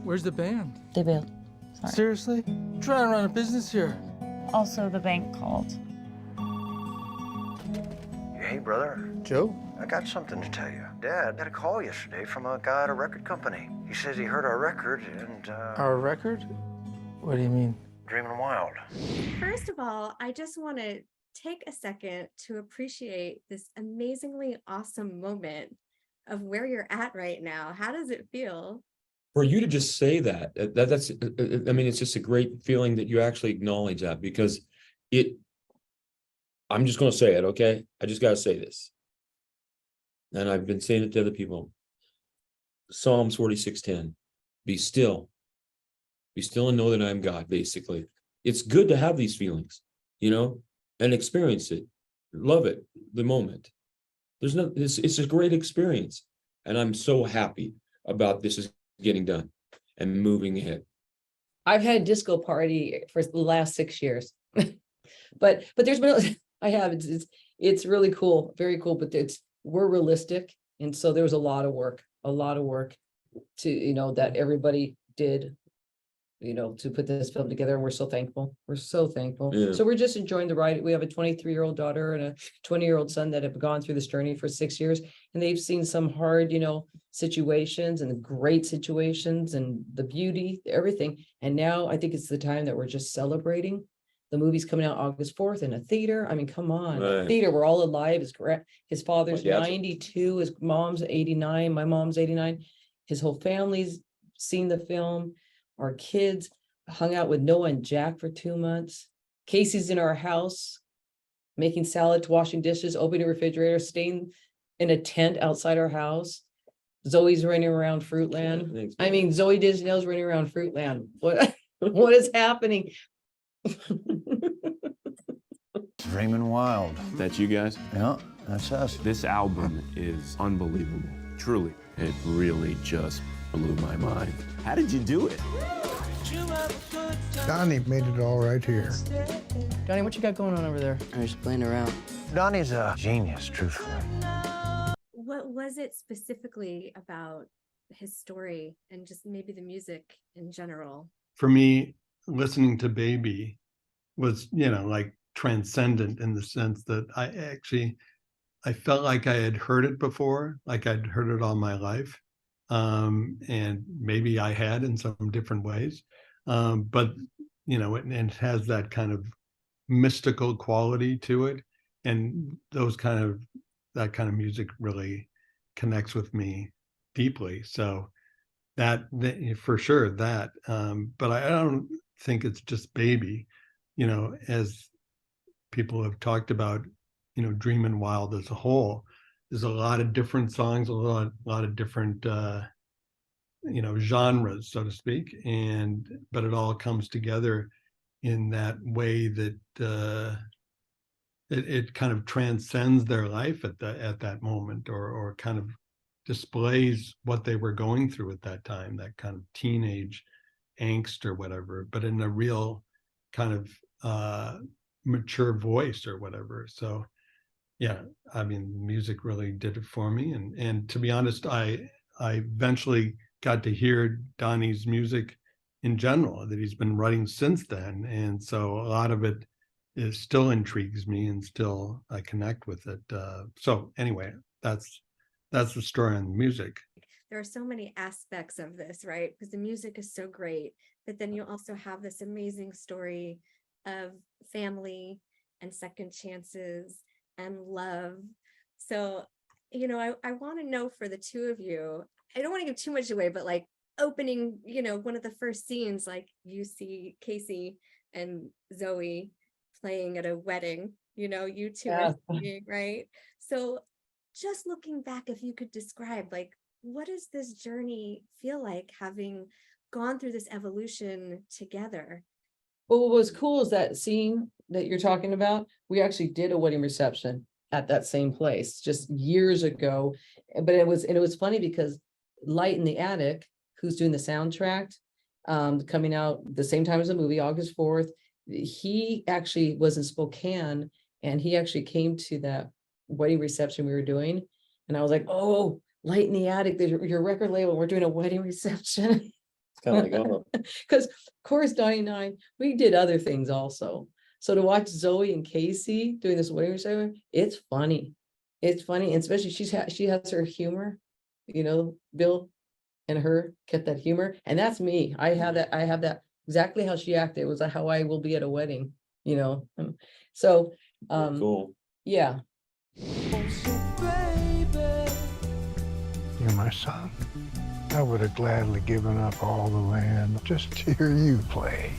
Where's the band? They bailed. Sorry. Seriously? Trying to run a business here. Also, the bank called. Hey, brother. Joe? I got something to tell you. Dad had a call yesterday from a guy at a record company. He says he heard our record and, Our record? What do you mean? Dreamin' Wild. First of all, I just want to take a second to appreciate this amazingly awesome moment of where you're at right now. How does it feel? For you to just say that's, I mean, it's just a great feeling that you actually acknowledge that, because I'm just going to say it, okay? I just got to say this. And I've been saying it to other people. Psalms 46:10, be still and know that I am God, basically. It's good to have these feelings, and experience it, love it, the moment. It's a great experience. And I'm so happy about this is getting done and moving ahead. I've had a disco party for the last 6 years, but there's been, it's really cool, very cool, but we're realistic. And so there was a lot of work to, that everybody did, to put this film together. And we're so thankful. Yeah. So we're just enjoying the ride. We have a 23-year-old daughter and a 20-year-old son that have gone through this journey for 6 years, and they've seen some hard, situations and the great situations and the beauty, everything. And now I think it's the time that we're just celebrating. The movie's coming out August 4th in a theater. I mean, come on. Right. Theater, we're all alive. His father's Yeah. 92, his mom's 89, my mom's 89. His whole family's seen the film. Our kids hung out with Noah and Jack for 2 months. Casey's in our house, making salads, washing dishes, opening a refrigerator, staying in a tent outside our house. Zoe's running around Fruitland. Thanks, I mean, Zoe Deschanel's running around Fruitland. What is happening? Dreamin' Wild. That's you guys? Yeah, that's us. This album is unbelievable. Truly. It really just blew my mind. How did you do it? Donnie made it all right here. Donnie, what you got going on over there? I'm just playing around. Donnie's a genius, truthfully. What was it specifically about his story and just maybe the music in general? For me, listening to Baby was, like transcendent in the sense that I felt like I had heard it before, like I'd heard it all my life. And maybe I had in some different ways. But, it has that kind of mystical quality to it. And that kind of music really connects with me deeply. So that for sure that, but I don't think it's just Baby, as people have talked about, Dreamin' Wild as a whole. There's a lot of different songs, a lot of different, genres, so to speak. But it all comes together in that way that it kind of transcends their life at that moment, or kind of displays what they were going through at that time, that kind of teenage angst or whatever, but in a real kind of mature voice or whatever. So yeah, I mean, music really did it for me. And to be honest, I eventually got to hear Donnie's music in general that he's been writing since then. And so a lot of it still intrigues me, and still I connect with it. So anyway, that's the story on the music. There are so many aspects of this, right? Because the music is so great, but then you also have this amazing story of family and second chances and love. So, I want to know for the two of you, I don't want to give too much away, but like opening, one of the first scenes, like you see Casey and Zoe playing at a wedding, you two are singing, right? So just looking back, if you could describe, like, what does this journey feel like, having gone through this evolution together? Well, what was cool is that scene that you're talking about, we actually did a wedding reception at that same place just years ago. But it was funny because Light in the Attic, who's doing the soundtrack, coming out the same time as the movie, August 4th, he actually was in Spokane, and he actually came to that wedding reception we were doing. And I was like, oh, Light in the Attic, your record label, we're doing a wedding reception. It's kind of like, oh, Because of course, Donnie and I, we did other things also. So to watch Zooey and Casey doing this wedding ceremony, it's funny. It's funny, and especially she has her humor, you know, Bill and her kept that humor, and that's me. I have that exactly how she acted. It was how I will be at a wedding, you know. So very cool. yeah. You're my son. I would have gladly given up all the land just to hear you play.